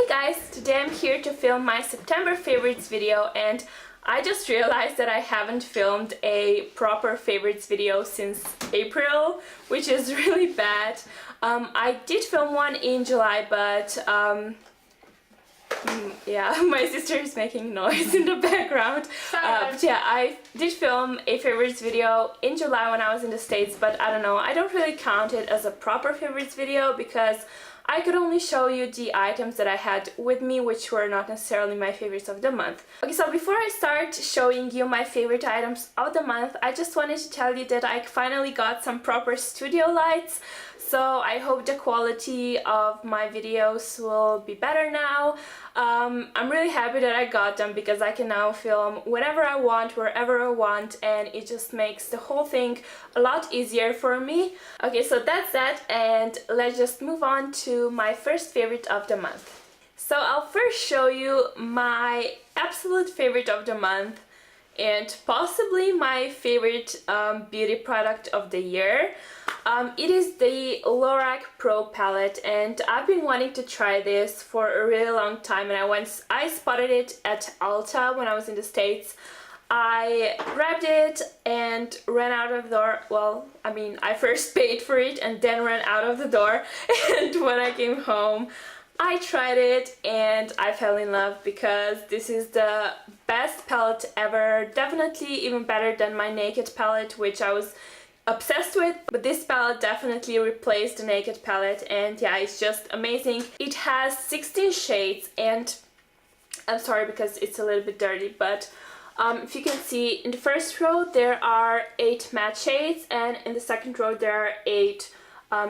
Hey guys, today I'm here to film my September favorites video, and I just realized that I haven't filmed a proper favorites video since April, which is really bad. I did film one in July, but yeah, my sister is making noise in the background. But yeah, I did film a favorites video in July when I was in the States, but I don't know, I don't really count it as a proper favorites video because I could only show you the items that I had with me, which were not necessarily my favorites of the month. Okay, so before I start showing you my favorite items of the month, I just wanted to tell you that I finally got some proper studio lights. So I hope the quality of my videos will be better now. I'm really happy that I got them because I can now film whenever I want, wherever I want, and it just makes the whole thing a lot easier for me. Okay, so that's that, and let's just move on to my first favorite of the month. So I'll first show you my absolute favorite of the month and possibly my favorite beauty product of the year. It is the Lorac Pro palette, and I've been wanting to try this for a really long time, and I spotted it at Ulta when I was in the States. I grabbed it and ran out of the door. Well, I mean, I first paid for it and then ran out of the door, and when I came home I tried it and I fell in love because this is the best palette ever. Definitely even better than my Naked palette, which I was obsessed with, but this palette definitely replaced the Naked palette, and yeah, it's just amazing. It has 16 shades, and I'm sorry because it's a little bit dirty, but if you can see, in the first row there are 8 matte shades, and in the second row there are 8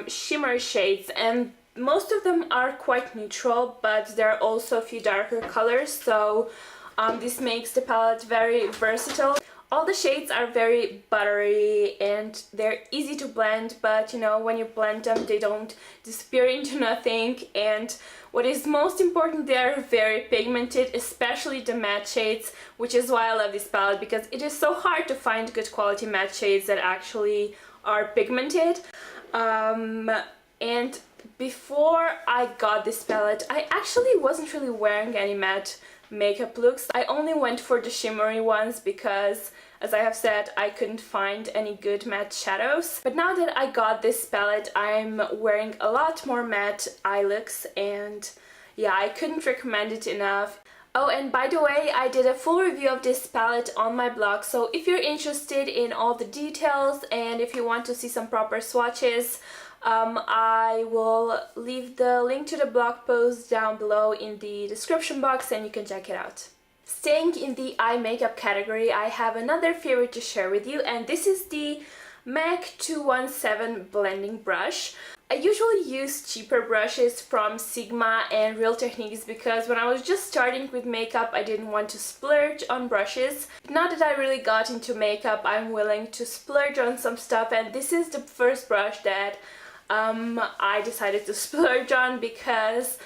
shimmer shades, and most of them are quite neutral, but there are also a few darker colors, so this makes the palette very versatile. All the shades are very buttery and they're easy to blend, but you know, when you blend them they don't disappear into nothing, and what is most important, they're very pigmented, especially the matte shades, which is why I love this palette, because it is so hard to find good quality matte shades that actually are pigmented. And before I got this palette, I actually wasn't really wearing any matte makeup looks. I only went for the shimmery ones because, as I have said, I couldn't find any good matte shadows. But now that I got this palette, I'm wearing a lot more matte eye looks, and yeah, I couldn't recommend it enough. Oh, and by the way, I did a full review of this palette on my blog, so if you're interested in all the details and if you want to see some proper swatches, I will leave the link to the blog post down below in the description box and you can check it out. Staying in the eye makeup category, I have another favorite to share with you, and this is the MAC 217 blending brush. I usually use cheaper brushes from Sigma and Real Techniques because when I was just starting with makeup I didn't want to splurge on brushes. Now that I really got into makeup, I'm willing to splurge on some stuff, and this is the first brush that I decided to splurge on because,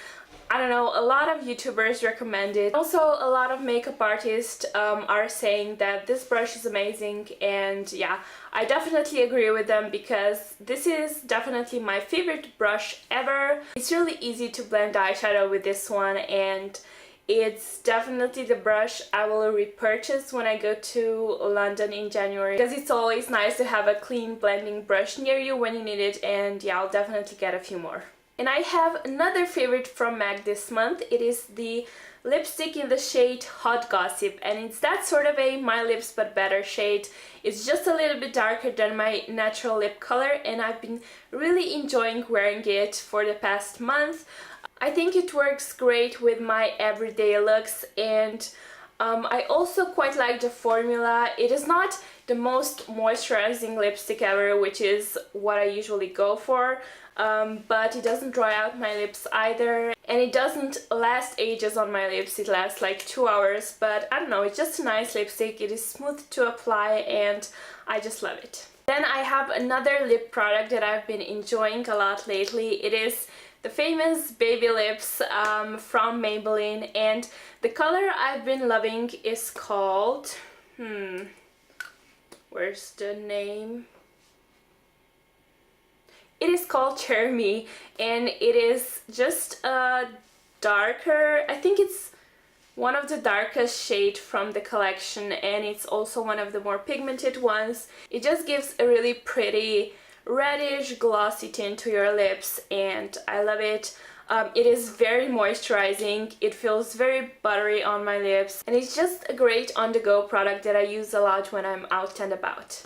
I don't know, a lot of YouTubers recommend it. Also, a lot of makeup artists are saying that this brush is amazing, and yeah, I definitely agree with them because this is definitely my favorite brush ever. It's really easy to blend eyeshadow with this one, and it's definitely the brush I will repurchase when I go to London in January, because it's always nice to have a clean blending brush near you when you need it, and yeah, I'll definitely get a few more. And I have another favorite from MAC this month. It is the lipstick in the shade Hot Gossip, and it's that sort of a My Lips But Better shade. It's just a little bit darker than my natural lip color, and I've been really enjoying wearing it for the past month. I think it works great with my everyday looks, and I also quite like the formula. It is not the most moisturizing lipstick ever, which is what I usually go for, but it doesn't dry out my lips either, and it doesn't last ages on my lips. It lasts like 2 hours, but I don't know, it's just a nice lipstick. It is smooth to apply and I just love it. Then I have another lip product that I've been enjoying a lot lately. It is the famous Baby Lips from Maybelline, and the color I've been loving is called, where's the name? It is called Cherry Me, and it is just a darker. I think it's one of the darkest shade from the collection, and it's also one of the more pigmented ones. It just gives a really pretty reddish glossy tint to your lips, and I love it. It is very moisturizing, it feels very buttery on my lips, and it's just a great on-the-go product that I use a lot when I'm out and about.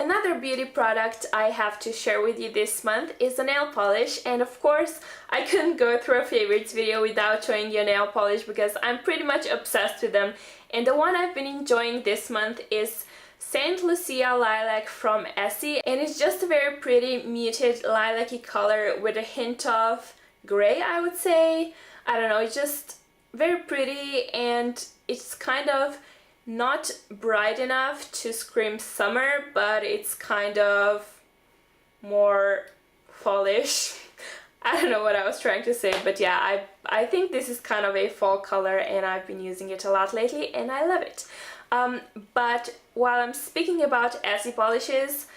Another beauty product I have to share with you this month is a nail polish, and of course I couldn't go through a favorites video without showing you a nail polish because I'm pretty much obsessed with them, and the one I've been enjoying this month is Saint Lucia Lilac from Essie, and it's just a very pretty muted lilac-y color with a hint of gray, I would say. I don't know, it's just very pretty, and it's kind of not bright enough to scream summer, but it's kind of more fallish. I don't know what I was trying to say, but yeah, I think this is kind of a fall color, and I've been using it a lot lately and I love it. But while I'm speaking about Essie polishes,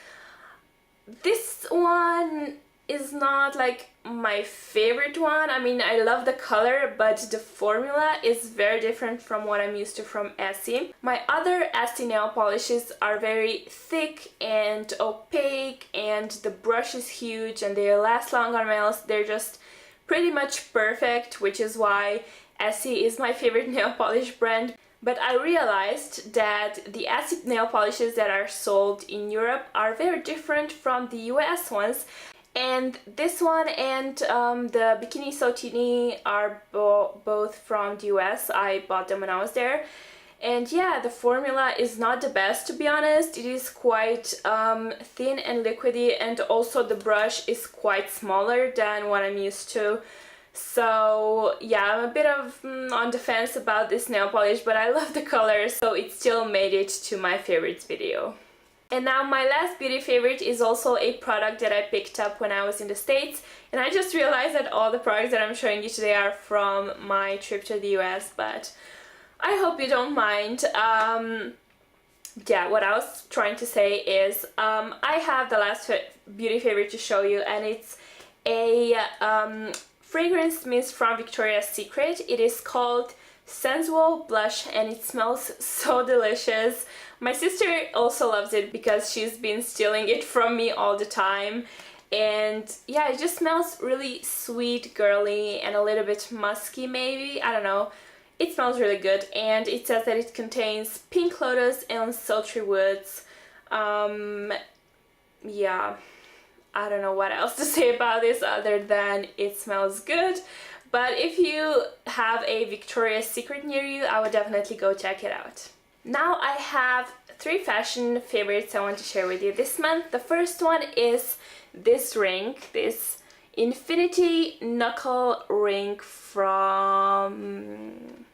this one is not like my favorite one. I mean, I love the color, but the formula is very different from what I'm used to from Essie. My other Essie nail polishes are very thick and opaque, and the brush is huge and they last long on nails. They're just pretty much perfect, which is why Essie is my favorite nail polish brand. But I realized that the Essie nail polishes that are sold in Europe are very different from the US ones. And this one and the Bikini Sotini are both from the US. I bought them when I was there. And yeah, the formula is not the best, to be honest. It is quite thin and liquidy, and also the brush is quite smaller than what I'm used to. So yeah, I'm a bit of on the fence about this nail polish, but I love the color, so it still made it to my favorites video. And now my last beauty favorite is also a product that I picked up when I was in the States, and I just realized that all the products that I'm showing you today are from my trip to the US, but I hope you don't mind. Yeah, what I was trying to say is I have the last beauty favorite to show you, and it's a fragrance mist from Victoria's Secret. It is called Sensual Blush, and it smells so delicious. My sister also loves it because she's been stealing it from me all the time, and yeah, it just smells really sweet, girly, and a little bit musky maybe, I don't know. It smells really good, and it says that it contains pink lotus and sultry woods. Yeah, I don't know what else to say about this other than it smells good. But if you have a Victoria's Secret near you, I would definitely go check it out. Now I have 3 fashion favorites I want to share with you this month. The first one is this ring, this infinity knuckle ring from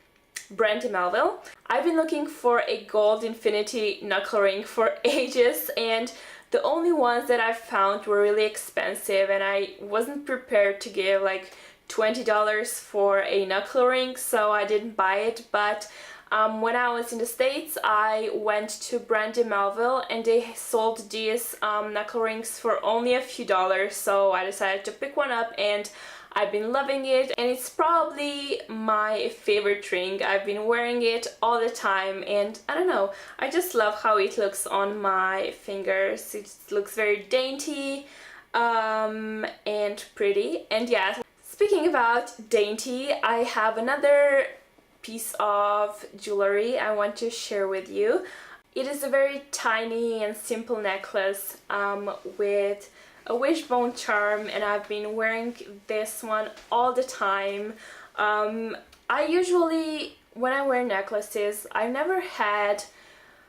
Brandy Melville. I've been looking for a gold infinity knuckle ring for ages, and the only ones that I found were really expensive, and I wasn't prepared to give like $20 for a knuckle ring, so I didn't buy it. But when I was in the States, I went to Brandy Melville, and they sold these knuckle rings for only a few dollars, so I decided to pick one up, and I've been loving it, and it's probably my favorite ring. I've been wearing it all the time, and I don't know, I just love how it looks on my fingers. It looks very dainty and pretty. And yeah, speaking about dainty, I have another piece of jewelry I want to share with you. It is a very tiny and simple necklace with a wishbone charm, and I've been wearing this one all the time. I usually, when I wear necklaces, I've never had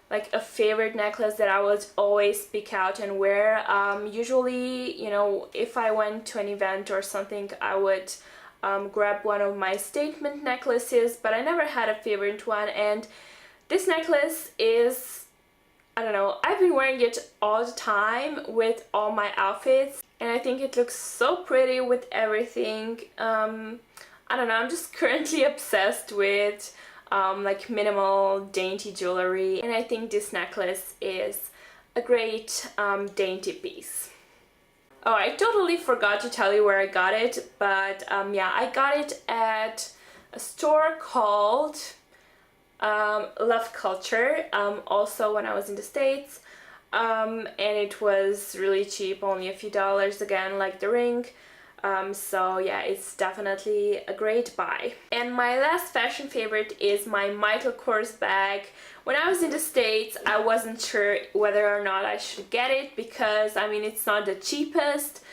like a favorite necklace that I would always pick out and wear. Usually, you know, if I went to an event or something, I would grab one of my statement necklaces, but I never had a favorite one. And this necklace is, I don't know, I've been wearing it all the time with all my outfits, and I think it looks so pretty with everything. I don't know, I'm just currently obsessed with like minimal dainty jewelry, and I think this necklace is a great dainty piece. Oh, I totally forgot to tell you where I got it, but yeah, I got it at a store called Love Culture, also when I was in the States, and it was really cheap, only a few dollars, again, like the ring. So yeah, it's definitely a great buy. And my last fashion favorite is my Michael Kors bag. When I was in the States, I wasn't sure whether or not I should get it because, I mean, it's not the cheapest,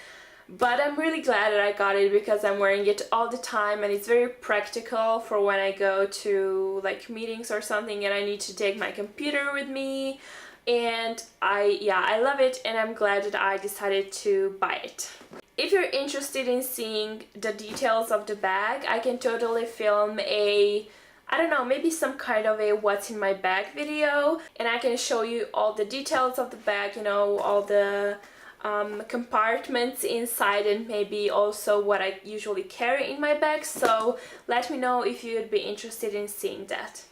but I'm really glad that I got it because I'm wearing it all the time and it's very practical for when I go to like meetings or something and I need to take my computer with me. And I love it and I'm glad that I decided to buy it. If you're interested in seeing the details of the bag, I can totally film a, I don't know, maybe some kind of a what's in my bag video, and I can show you all the details of the bag, you know, all the compartments inside and maybe also what I usually carry in my bag, so let me know if you'd be interested in seeing that.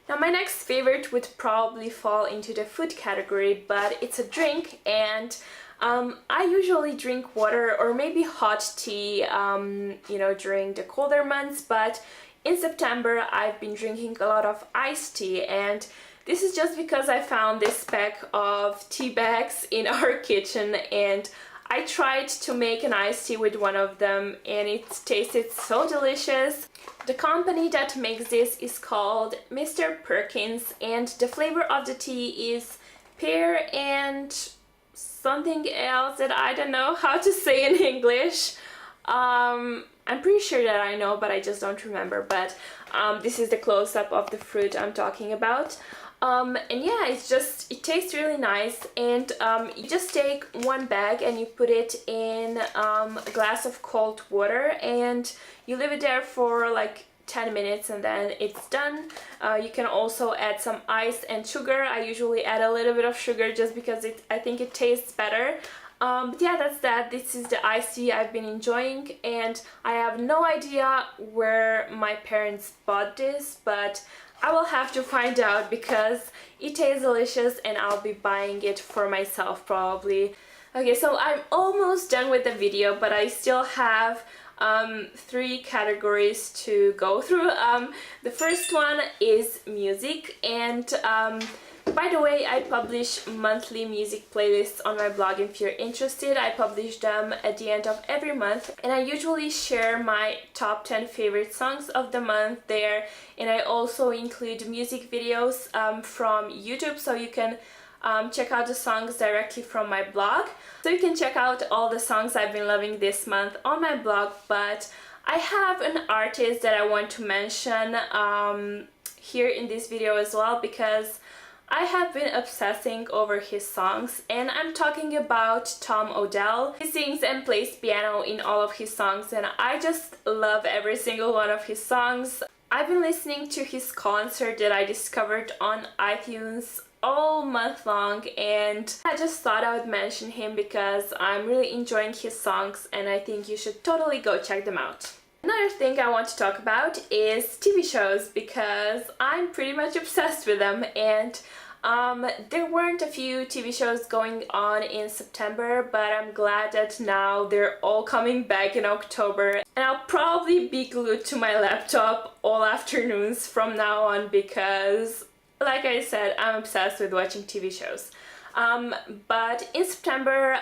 Now my next favorite would probably fall into the food category, but it's a drink, and I usually drink water or maybe hot tea, you know, during the colder months, but in September I've been drinking a lot of iced tea, and this is just because I found this pack of tea bags in our kitchen and I tried to make an iced tea with one of them and it tasted so delicious. The company that makes this is called Mr. Perkins and the flavor of the tea is pear and something else that I don't know how to say in English. I'm pretty sure that I know, but I just don't remember. But this is the close-up of the fruit I'm talking about. And yeah, it tastes really nice, and you just take one bag and you put it in a glass of cold water and you leave it there for like 10 minutes and then it's done. You can also add some ice and sugar. I usually add a little bit of sugar just because I think it tastes better. But yeah, that's that. This is the iced tea I've been enjoying, and I have no idea where my parents bought this, but I will have to find out because it tastes delicious and I'll be buying it for myself probably. Okay, so I'm almost done with the video, but I still have 3 categories to go through. The first one is music, and by the way, I publish monthly music playlists on my blog if you're interested. I publish them at the end of every month, and I usually share my top 10 favorite songs of the month there, and I also include music videos from YouTube, so you can check out the songs directly from my blog. So you can check out all the songs I've been loving this month on my blog, but I have an artist that I want to mention here in this video as well because I have been obsessing over his songs, and I'm talking about Odell. He sings and plays piano in all of his songs and I just love every single one of his songs. I've been listening to his concert that I discovered on iTunes all month long, and I just thought I would mention him because I'm really enjoying his songs and I think you should totally go check them out. Another thing I want to talk about is TV shows because I'm pretty much obsessed with them, and there weren't a few TV shows going on in September, but I'm glad that now they're all coming back in October, and I'll probably be glued to my laptop all afternoons from now on because, like I said, I'm obsessed with watching TV shows. But in September,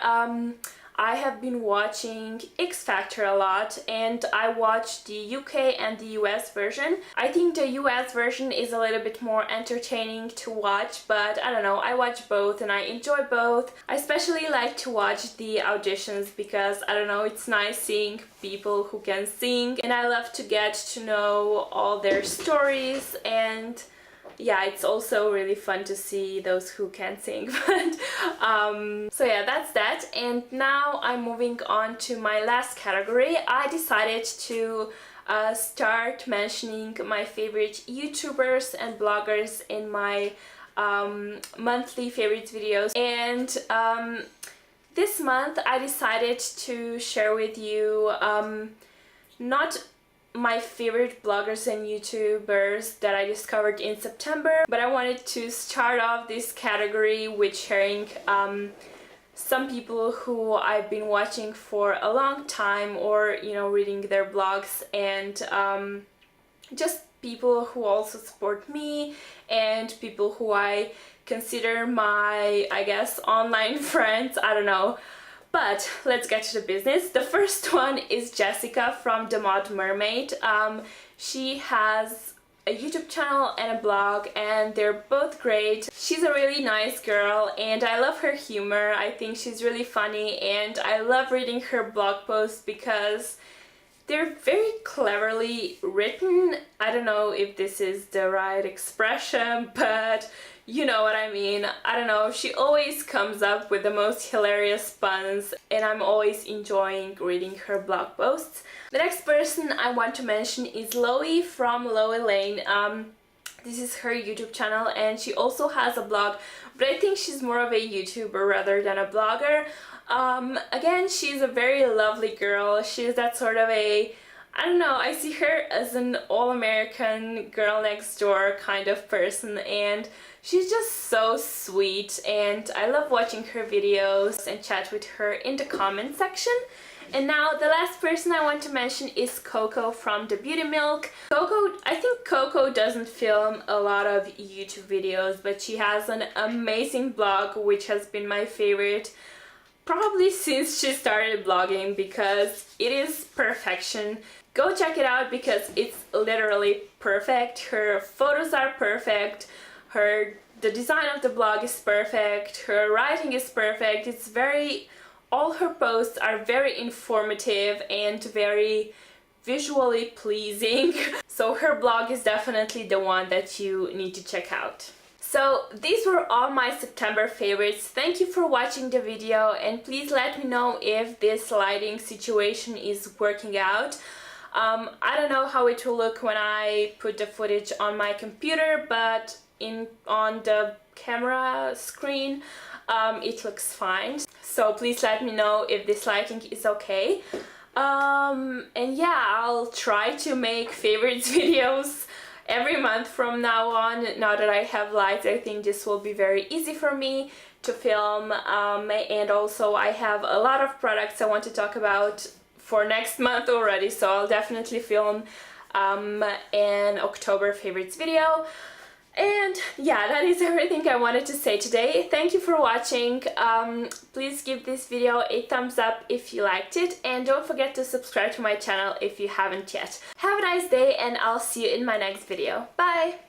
I have been watching X.Factor a lot, and I watched the UK and the US version. I think the US version is a little bit more entertaining to watch, but I don't know, I watch both and I enjoy both. I especially like to watch the auditions because, I don't know, it's nice seeing people who can sing, and I love to get to know all their stories, and yeah, it's also really fun to see those who can sing. But so yeah, that's that. And now I'm moving on to my last category. I decided to start mentioning my favorite YouTubers and bloggers in my monthly favorites videos, and this month I decided to share with you not my favorite bloggers and YouTubers that I discovered in September, but I wanted to start off this category with sharing some people who I've been watching for a long time, or you know, reading their blogs, and just people who also support me and people who I consider my, I guess, online friends. I don't know. But let's get to the business. The first one is Jessica from The Mod Mermaid. She has a YouTube channel and a blog, and they're both great. She's a really nice girl and I love her humor. I think she's really funny, and I love reading her blog posts because they're very cleverly written. I don't know if this is the right expression, but you know what I mean. I don't know, she always comes up with the most hilarious puns, and I'm always enjoying reading her blog posts. The next person I want to mention is Loey from Loey Lane. This is her YouTube channel, and she also has a blog, but I think she's more of a YouTuber rather than a blogger. Again, she's a very lovely girl. She's that sort of a, I don't know, I see her as an all-American girl next door kind of person, and she's just so sweet, and I love watching her videos and chat with her in the comment section. And now the last person I want to mention is Coco from The Beauty Milk. Coco, I think Coco doesn't film a lot of YouTube videos, but she has an amazing blog which has been my favorite probably since she started blogging, because it is perfection. Go check it out because it's literally perfect. Her photos are perfect, the design of the blog is perfect, her writing is perfect. It's very, all her posts are very informative and very visually pleasing. So her blog is definitely the one that you need to check out. So these were all my September favorites. Thank you for watching the video, and please let me know if this lighting situation is working out. I don't know how it will look when I put the footage on my computer, but on the camera screen it looks fine. So please let me know if this lighting is okay. And yeah, I'll try to make favorites videos every month from now on. Now that I have lights, I think this will be very easy for me to film, and also I have a lot of products I want to talk about for next month already, so I'll definitely film an October favorites video. And yeah, that is everything I wanted to say today. Thank you for watching. Please give this video a thumbs up if you liked it, and don't forget to subscribe to my channel if you haven't yet. Have a nice day, and I'll see you in my next video. Bye!